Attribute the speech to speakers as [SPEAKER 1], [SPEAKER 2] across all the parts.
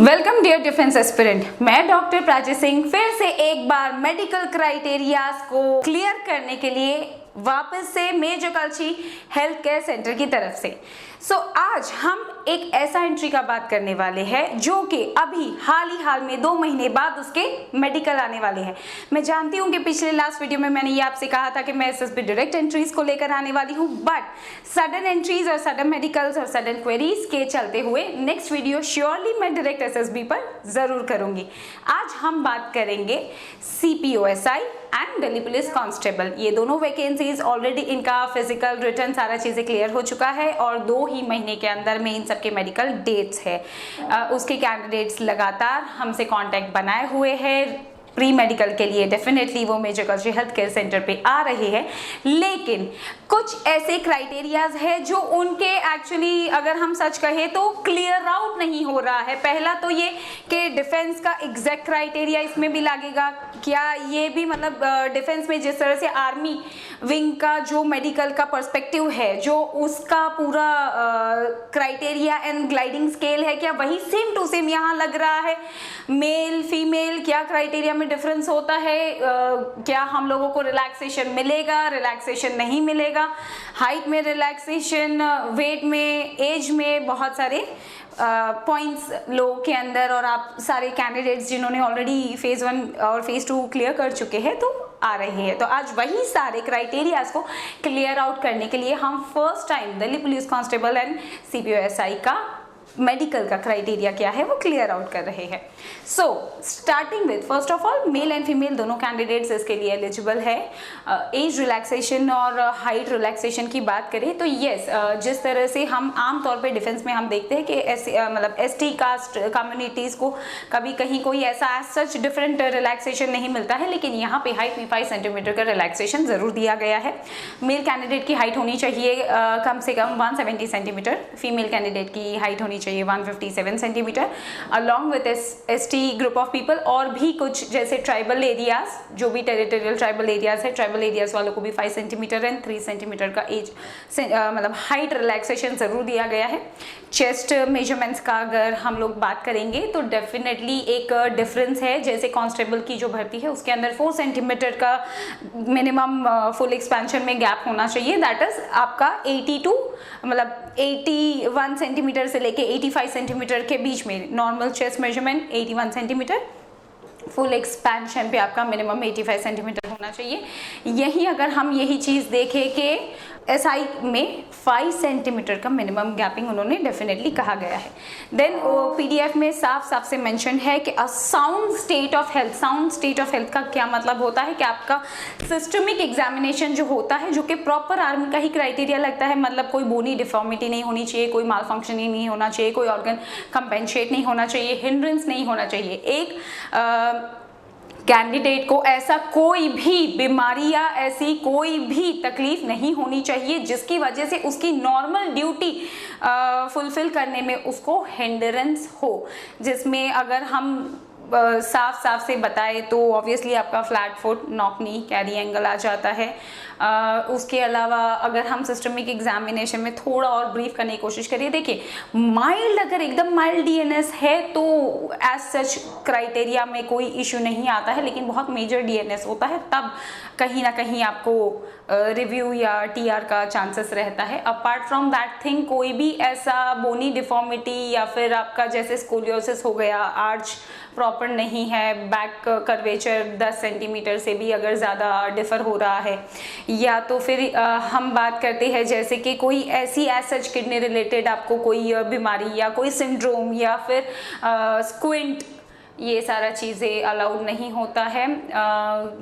[SPEAKER 1] Welcome dear defence aspirant. मैं doctor Prachi Singh फिर से एक बार मेडिकल क्राइटेरियाज को क्लियर करने के लिए वापस से मेजर कल्ची हेल्थ केयर सेंटर की तरफ से। आज हम एक ऐसा एंट्री का बात करने वाले हैं जो कि अभी हाल में 2 महीने बाद उसके मेडिकल आने वाले हैं। मैं जानती हूँ कि पिछले लास्ट वीडियो में मैंने ये आपसे कहा था कि मैं एसएसबी डायरेक्ट एंट्रीज को लेकर आने वाली हूँ, बट सडन एंट्रीज और सडन मेडिकल्स और सडन क्वेरीज के चलते हुए नेक्स्ट वीडियो श्योरली मैं डायरेक्ट एसएसबी पर जरूर करूंगी। आज हम बात करेंगे CPOSI and Delhi police constable. ये दोनों वैकेंसीज ऑलरेडी इनका फिजिकल रिटर्न सारा चीजें क्लियर हो चुका है और 2 ही महीने के अंदर में इन सबके मेडिकल डेट्स है। उसके कैंडिडेट्स लगातार हमसे कांटेक्ट बनाए हुए हैं प्री मेडिकल के लिए। डेफिनेटली वो मेजर कल्ची हेल्थ केयर सेंटर पे आ रहे हैं, लेकिन कुछ ऐसे क्राइटेरियाज है जो उनके एक्चुअली अगर हम सच कहें तो क्लियर आउट नहीं हो रहा है। पहला तो ये कि डिफेंस का एग्जैक्ट क्राइटेरिया इसमें भी लगेगा क्या, ये भी मतलब डिफेंस में जिस तरह से आर्मी विंग का जो मेडिकल का पर्सपेक्टिव है, जो उसका पूरा क्राइटेरिया एंड ग्लाइडिंग स्केल है, क्या वही सेम टू सेम यहाँ लग रहा है? मेल फीमेल क्या क्राइटेरिया में डिफरेंस होता है? क्या हम लोगों को रिलैक्सेशन मिलेगा, रिलैक्सेशन नहीं मिलेगा? हाइट में रिलैक्सेशन, वेट में, एज में, बहुत सारे पॉइंट्स लोगों के अंदर, और आप सारे कैंडिडेट्स जिन्होंने ऑलरेडी फेज 1 और फेज 2 क्लियर कर चुके हैं तो आ रहे हैं। तो आज वही सारे क्राइटेरियाज को क्लियर आउट करने के लिए हम first time Delhi police constable and CPOSI का मेडिकल का क्राइटेरिया क्या है वो क्लियर आउट कर रहे हैं। Starting with first of all male and female दोनों कैंडिडेट्स इसके लिए एलिजिबल है। एज रिलैक्सेशन और हाइट रिलैक्सेशन की बात करें तो यस, जिस तरह से हम आम तौर पे डिफेंस में हम देखते हैं कि मतलब ST कास्ट कम्युनिटीज को कभी कहीं कोई ऐसा सच डिफरेंट रिलैक्सेशन नहीं मिलता है, लेकिन यहाँ पे हाइट में 5 सेंटीमीटर का रिलैक्सेशन जरूर दिया गया है। मेल कैंडिडेट की हाइट होनी चाहिए कम से कम 170 सेंटीमीटर, फीमेल कैंडिडेट की हाइट होनी चाहिए 157 centimetre, along with ST group of people. और भी कुछ जैसे ट्राइबल एरियाज, जो भी टेरिटोरियल ट्राइबल एरियाज है, ट्राइबल एरियाज वालों को भी 5 सेंटीमीटर एंड 3 सेंटीमीटर का एज मतलब हाइट रिलैक्सेशन जरूर दिया गया है। चेस्ट मेजरमेंट्स का अगर हम लोग बात करेंगे तो डेफिनेटली एक डिफरेंस है। जैसे कांस्टेबल की जो भर्ती है उसके अंदर 4 सेंटीमीटर का मिनिमम फुल एक्सपेंशन में गैप होना चाहिए। दैट इज आपका 82 मतलब 81 सेंटीमीटर से लेके 85 सेंटीमीटर के बीच में normal chest measurement 81 centimetre, full expansion पे आपका मिनिमम 85 सेंटीमीटर होना चाहिए। यही अगर हम यही चीज़ देखें कि SI में 5 सेंटीमीटर का मिनिमम गैपिंग उन्होंने डेफिनेटली कहा गया है। देन PDF में साफ साफ से मेंशन है कि a sound state of health. Sound state of health का क्या मतलब होता है कि आपका सिस्टमिक एग्जामिनेशन जो होता है, जो कि प्रॉपर आर्मी का ही क्राइटेरिया लगता है, मतलब कोई बोनी डिफॉर्मिटी नहीं होनी चाहिए, कोई माल फंक्शनिंग नहीं होना चाहिए, कोई ऑर्गन कंपेंसेट नहीं होना चाहिए, हिंड्रेंस नहीं होना चाहिए। एक कैंडिडेट को ऐसा कोई भी बीमारी या ऐसी कोई भी तकलीफ नहीं होनी चाहिए जिसकी वजह से उसकी नॉर्मल ड्यूटी फुलफिल करने में उसको हिंड्रेंस हो। जिसमें अगर हम साफ साफ से बताए तो ऑब्वियसली आपका flat foot, knock knee, carry angle आ जाता है। उसके अलावा अगर हम सिस्टमिक एग्जामिनेशन में थोड़ा और ब्रीफ करने की कोशिश करिए, देखिए माइल्ड, अगर एकदम माइल्ड DNS है तो एज सच क्राइटेरिया में कोई इशू नहीं आता है, लेकिन बहुत मेजर DNS होता है तब कहीं ना कहीं आपको रिव्यू या TR का चांसेस रहता है। अपार्ट फ्रॉम दैट थिंग कोई भी ऐसा बोनी डिफॉर्मिटी या फिर आपका जैसे स्कोलियोसिस हो गया, आर्च प्रॉपर नहीं है, बैक कर्वेचर 10 सेंटीमीटर से भी अगर ज़्यादा डिफर हो रहा है, या तो फिर हम बात करते हैं जैसे कि कोई ऐसी एज सच किडनी रिलेटेड आपको कोई बीमारी या कोई सिंड्रोम या फिर स्क्विंट, ये सारा चीज़ें अलाउड नहीं होता है।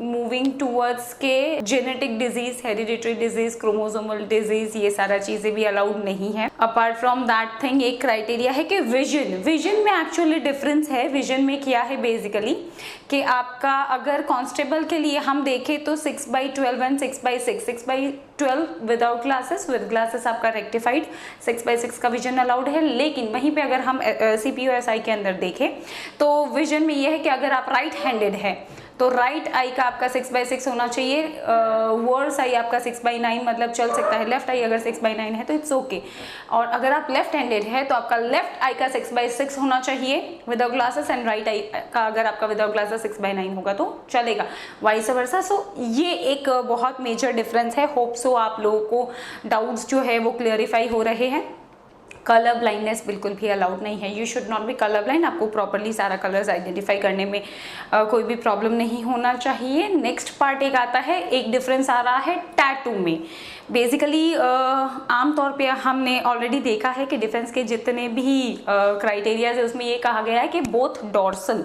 [SPEAKER 1] मूविंग टूवर्ड्स के genetic disease, hereditary disease, chromosomal disease, ये सारा चीज़ें भी अलाउड नहीं है। अपार्ट फ्रॉम दैट थिंग एक क्राइटेरिया है कि विजन में एक्चुअली डिफरेंस है। विजन में क्या है बेसिकली कि आपका अगर कांस्टेबल के लिए हम देखें तो 6/12 and 6/6 12 without glasses, with glasses आपका रेक्टिफाइड 6/6 का विजन अलाउड है। लेकिन वहीं पे अगर हम CPUSI के अंदर देखें तो विजन में यह है कि अगर आप राइट हैंडेड है तो राइट आई का आपका 6/6 होना चाहिए, वर्स आई आपका 6/9 मतलब चल सकता है, लेफ्ट आई अगर 6/9 है तो इट्स ओके। और अगर आप लेफ्ट हैंडेड है तो आपका लेफ्ट आई का 6/6 होना चाहिए without glasses, and right I का अगर आपका विदाउट ग्लासेस 6/9 होगा तो चलेगा, वाइस वर्सा। सो ये एक बहुत मेजर डिफरेंस है। होप सो आप लोगों को डाउट्स जो है वो क्लियरिफाई हो रहे हैं। कलर ब्लाइंडनेस बिल्कुल भी अलाउड नहीं है, you should not be colour blind. आपको प्रॉपरली सारा कलर्स आइडेंटिफाई करने में कोई भी प्रॉब्लम नहीं होना चाहिए। नेक्स्ट पार्ट एक आता है, एक डिफरेंस आ रहा है टैटू में। बेसिकली आमतौर पे हमने ऑलरेडी देखा है कि डिफेंस के जितने भी क्राइटेरियाज है उसमें ये कहा गया है कि बोथ डॉर्सल,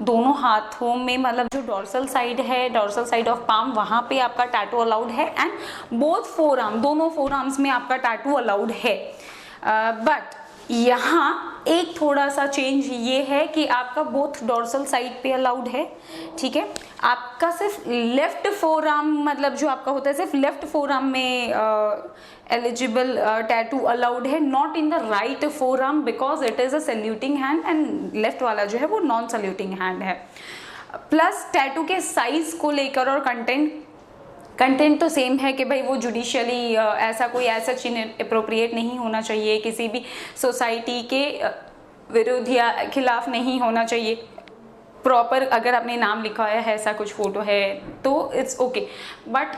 [SPEAKER 1] दोनों हाथों में मतलब जो डॉर्सल साइड है, डॉर्सल साइड ऑफ पाम, वहाँ पे आपका टैटू अलाउड है, एंड बोथ फोर आर्म, दोनों फोर आर्म्स में आपका टैटू अलाउड है। बट यहाँ एक थोड़ा सा चेंज ये है कि आपका बोथ डॉर्सल साइड पे अलाउड है, ठीक है। आपका सिर्फ लेफ्ट फोर आर्म मतलब जो आपका होता है सिर्फ लेफ्ट फोर आर्म में एलिजिबल टैटू अलाउड है, not in the right four arm because it is a saluting hand and left वाला जो है वो नॉन सैल्यूटिंग हैंड है। प्लस टैटू के साइज को लेकर और कंटेंट तो सेम है कि भाई वो जुडिशियली ऐसा कोई ऐसा चीज अप्रोप्रिएट नहीं होना चाहिए, किसी भी सोसाइटी के विरुद्ध या खिलाफ नहीं होना चाहिए। प्रॉपर अगर आपने नाम लिखा है ऐसा कुछ फोटो है तो it's okay, but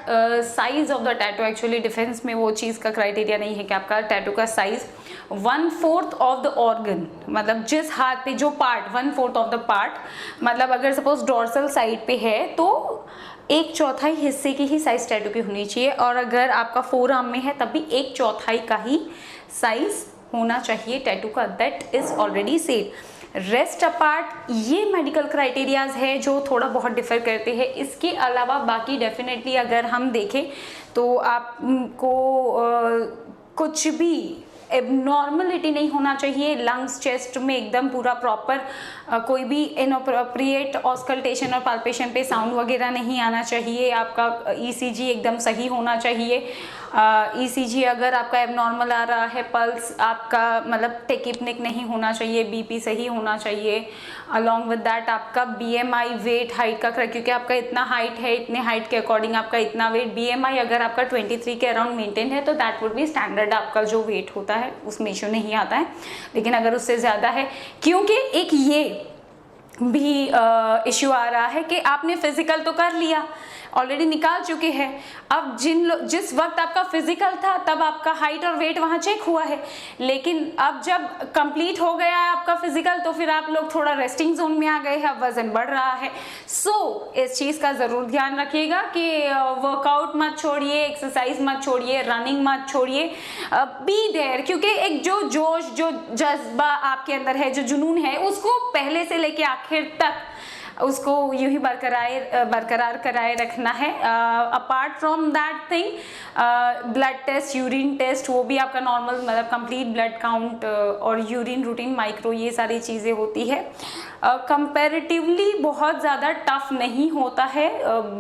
[SPEAKER 1] size of the tattoo actually defence में वो चीज़ का क्राइटेरिया नहीं है कि आपका टैटू का साइज 1/4 ऑफ द ऑर्गन, मतलब जिस हाथ पे जो पार्ट 1/4 ऑफ द पार्ट, मतलब अगर सपोज डॉर्सल साइड पे है तो 1/4 हिस्से की ही साइज टैटू की होनी चाहिए, और अगर आपका फोर आर्म में है तब भी 1/4 का ही साइज होना चाहिए टैटू का। That is already said. Rest apart ये मेडिकल क्राइटेरियाज है जो थोड़ा बहुत डिफर करते हैं। इसके अलावा बाकी डेफिनेटली अगर हम देखें तो आपको कुछ भी एबनॉर्मलिटी नहीं होना चाहिए। लंग्स चेस्ट में एकदम पूरा प्रॉपर कोई भी इनअप्रोप्रिएट ऑस्कल्टेशन और पाल्पेशन पे साउंड वगैरह नहीं आना चाहिए। आपका ECG एकदम सही होना चाहिए। ECG अगर आपका एबनॉर्मल आ रहा है, पल्स आपका मतलब टेकिपनिक नहीं होना चाहिए, BP सही होना चाहिए। अलॉन्ग विद दैट आपका BMI, वेट, हाइट का, क्योंकि आपका इतना हाइट है, इतने हाइट के अकॉर्डिंग आपका इतना वेट। BMI अगर आपका 23 के अराउंड मेंटेन है तो दैट वुड बी स्टैंडर्ड, आपका जो वेट होता है उसमें इशू नहीं आता है। लेकिन अगर उससे ज़्यादा है, क्योंकि एक ये भी इश्यू आ रहा है कि आपने फिजिकल तो कर लिया, ऑलरेडी निकाल चुके हैं। अब जिस वक्त आपका फिजिकल था तब आपका हाइट और वेट वहाँ चेक हुआ है, लेकिन अब जब कंप्लीट हो गया है आपका फिजिकल तो फिर आप लोग थोड़ा रेस्टिंग जोन में आ गए हैं, अब वजन बढ़ रहा है। सो इस चीज़ का ज़रूर ध्यान रखिएगा कि वर्कआउट मत छोड़िए, एक्सरसाइज मत छोड़िए, रनिंग मत छोड़िए, बी देयर। क्योंकि एक जो जोश, जो जज्बा आपके अंदर है, जो जुनून है, उसको पहले से लेके आखिर तक उसको यूं ही बरकरार कराए रखना है। Apart from that thing, blood test, urine test, वो भी आपका नॉर्मल मतलब कंप्लीट ब्लड काउंट और यूरिन रूटीन, माइक्रो, ये सारी चीज़ें होती है। कंपैरेटिवली बहुत ज़्यादा टफ नहीं होता है,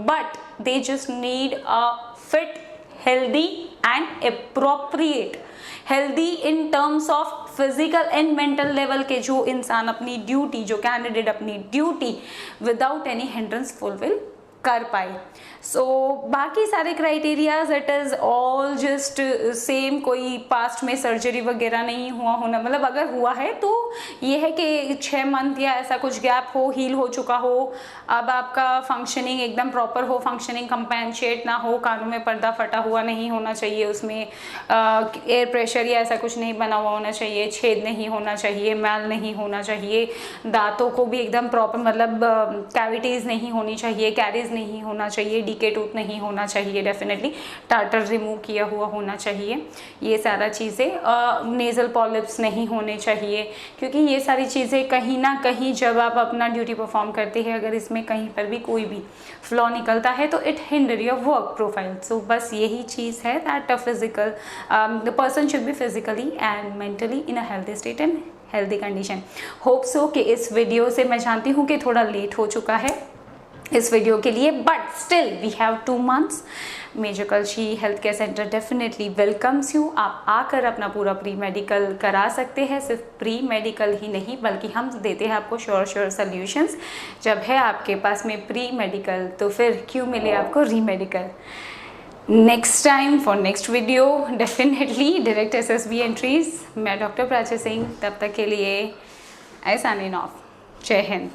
[SPEAKER 1] but they just need a fit, healthy and appropriate. Healthy in terms of physical and mental level के जो इंसान अपनी ड्यूटी, जो कैंडिडेट अपनी duty without any hindrance fulfil कर पाए। सो बाकी सारे criterias it is all just same. कोई पास्ट में सर्जरी वगैरह नहीं हुआ होना, मतलब अगर हुआ है तो ये है कि 6 मंथ या ऐसा कुछ गैप हो, हील हो चुका हो, अब आपका फंक्शनिंग एकदम प्रॉपर हो, फंक्शनिंग कंपेंसेट ना हो, कानों में पर्दा फटा हुआ नहीं होना चाहिए, उसमें एयर प्रेशर या ऐसा कुछ नहीं बना हुआ होना चाहिए, छेद नहीं होना चाहिए, मैल नहीं होना चाहिए, दांतों को भी एकदम प्रॉपर मतलब कैविटीज़ नहीं होनी चाहिए, कैरीज नहीं होना चाहिए, डीके टूथ नहीं होना चाहिए, डेफिनेटली टार्टर रिमूव किया हुआ होना चाहिए, ये सारा चीज़ें। नेज़ल पॉलिप्स नहीं होने चाहिए, क्योंकि ये सारी चीज़ें कहीं ना कहीं जब आप अपना ड्यूटी परफॉर्म करते हैं, अगर इसमें कहीं पर भी कोई भी फ्लॉ निकलता है तो it hinder your work profile. So बस यही चीज़ है that physical the person should be physically and mentally in a healthy state and healthy condition. Hope so कि इस वीडियो से, मैं जानती हूँ कि थोड़ा लेट हो चुका है, इस वीडियो के लिए, but still we have 2 months। Major कल्ची health care centre definitely welcomes you. आप आकर अपना पूरा प्री मेडिकल करा सकते हैं। सिर्फ प्री मेडिकल ही नहीं बल्कि हम देते हैं आपको श्योर सोल्यूशंस। जब है आपके पास में प्री मेडिकल तो फिर क्यों मिले आपको री medical. Next time for next video definitely direct SSB entries. मैं डॉक्टर प्राची सिंह, तब तक के लिए आई साइन ऑफ। जय हिंद।